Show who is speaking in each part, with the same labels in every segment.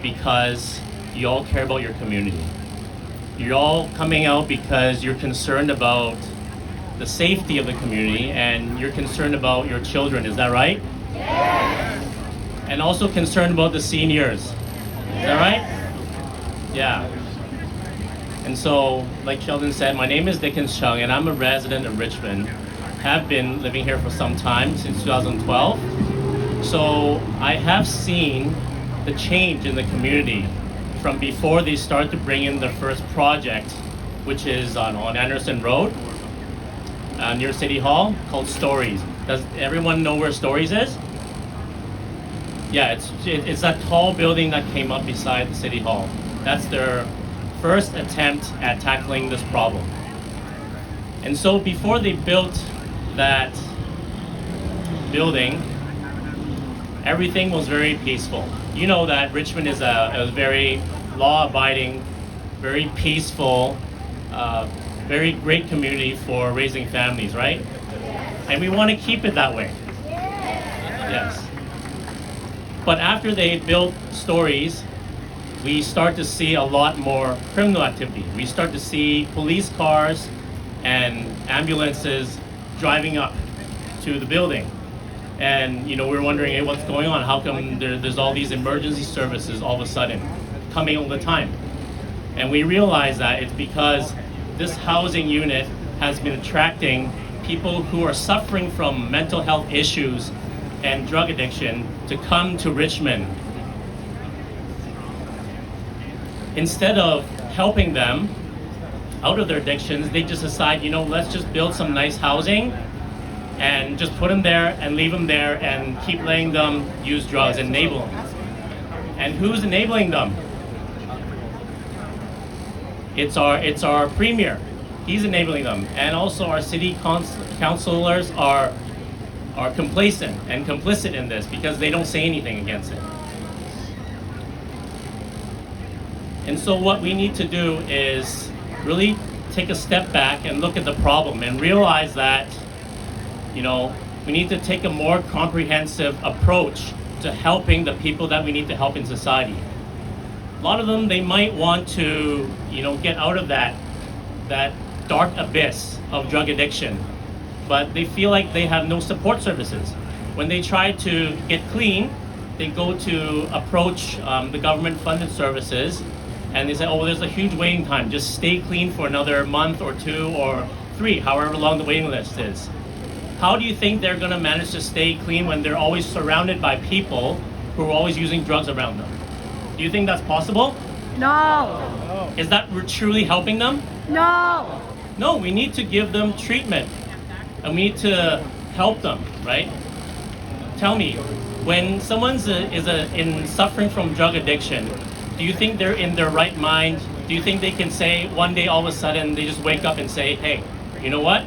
Speaker 1: because you all care about your community. You're all coming out because you're concerned about the safety of the community and you're concerned about your children, is that right? Yes. And also concerned about the seniors, is that right? Yeah. And so, like Sheldon said, my name is Dickens Cheung and I'm a resident of Richmond. Have been living here for some time, since 2012. So I have seen the change in the community from before they started to bring in their first project, which is on Anderson Road, near City Hall, called Stories. Does everyone know where Stories is? Yeah, it's that tall building that came up beside the City Hall. That's their first attempt at tackling this problem. And so before they built that building, everything was very peaceful. You know that Richmond is a very law-abiding, very peaceful, very great community for raising families, right? And we want to keep it that way. Yes. But after they built Stories, we start to see a lot more criminal activity. We start to see police cars and ambulances driving up to the building. And we're wondering, hey, what's going on? How come there's all these emergency services all of a sudden coming all the time? And we realize that it's because this housing unit has been attracting people who are suffering from mental health issues and drug addiction to come to Richmond. Instead of helping them out of their addictions, they just decide, let's just build some nice housing and just put them there and leave them there and keep letting them use drugs and enable them. And who's enabling them? It's our premier. He's enabling them. And also our city councilors are complacent and complicit in this because they don't say anything against it. And so what we need to do is really take a step back and look at the problem and realize that we need to take a more comprehensive approach to helping the people that we need to help in society. A lot of them, they might want to, get out of that dark abyss of drug addiction, but they feel like they have no support services. When they try to get clean, they go to approach the government-funded services, and they say, oh, well, there's a huge waiting time. Just stay clean for another month or 2 or 3, however long the waiting list is. How do you think they're going to manage to stay clean when they're always surrounded by people who are always using drugs around them? Do you think that's possible?
Speaker 2: No.
Speaker 1: Is that truly helping them?
Speaker 2: No.
Speaker 1: No, we need to give them treatment and we need to help them, right? Tell me, when someone's suffering from drug addiction, do you think they're in their right mind? Do you think they can say one day all of a sudden they just wake up and say, hey, you know what?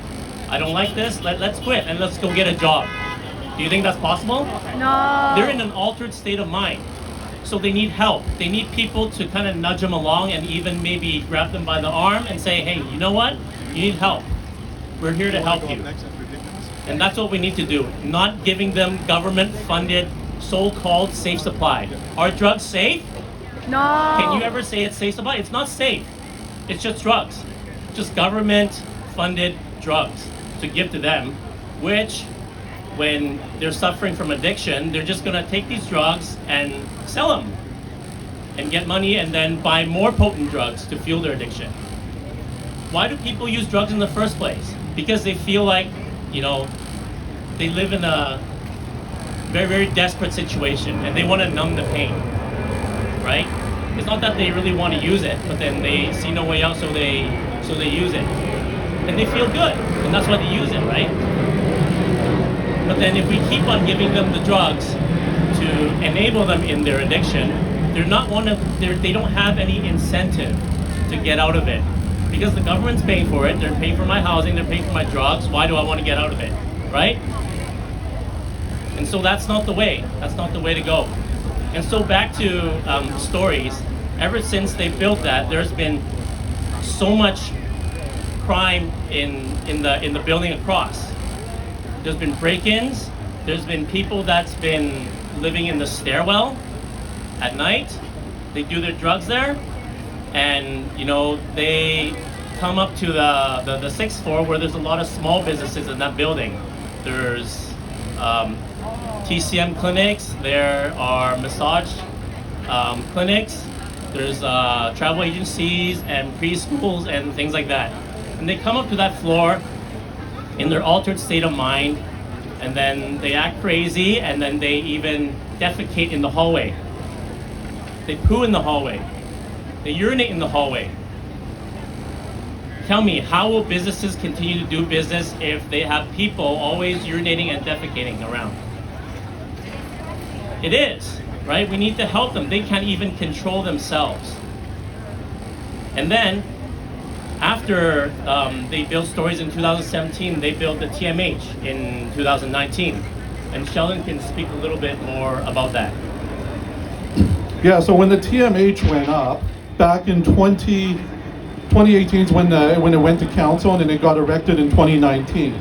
Speaker 1: I don't like this, let's quit and let's go get a job. Do you think that's possible?
Speaker 2: No.
Speaker 1: They're in an altered state of mind. So they need help. They need people to kind of nudge them along and even maybe grab them by the arm and say, hey, you know what? You need help. We're here to help you. And that's what we need to do. Not giving them government-funded, so-called safe supply. Are drugs safe?
Speaker 2: No.
Speaker 1: Can you ever say it's safe supply? It's not safe. It's just drugs. Just government-funded drugs to give to them, which when they're suffering from addiction, they're just going to take these drugs and sell them and get money and then buy more potent drugs to fuel their addiction. Why do people use drugs in the first place? Because they feel like, they live in a very, very desperate situation and they want to numb the pain, right? It's not that they really want to use it, but then they see no way out, so they use it. And they feel good, and that's why they use it, right? But then if we keep on giving them the drugs to enable them in their addiction, they don't have any incentive to get out of it. Because the government's paying for it, they're paying for my housing, they're paying for my drugs, why do I want to get out of it, right? And so that's not the way. That's not the way to go. And so back to Stories, ever since they built that, there's been so much crime in the building across. There's been break-ins, there's been people that's been living in the stairwell at night, they do their drugs there, and you know they come up to the sixth floor where there's a lot of small businesses in that building. There's TCM clinics, there are massage clinics, there's travel agencies and preschools and things like that. And they come up to that floor in their altered state of mind, and then they act crazy, and then they even defecate in the hallway. They poo in the hallway. They urinate in the hallway. Tell me, how will businesses continue to do business if they have people always urinating and defecating around? It is, right? We need to help them. They can't even control themselves. And then, after they built Stories in 2017, they built the TMH in 2019. And Sheldon can speak a little bit more about that.
Speaker 3: Yeah, so when the TMH went up, back in 2018 is when it went to council, and then it got erected in 2019.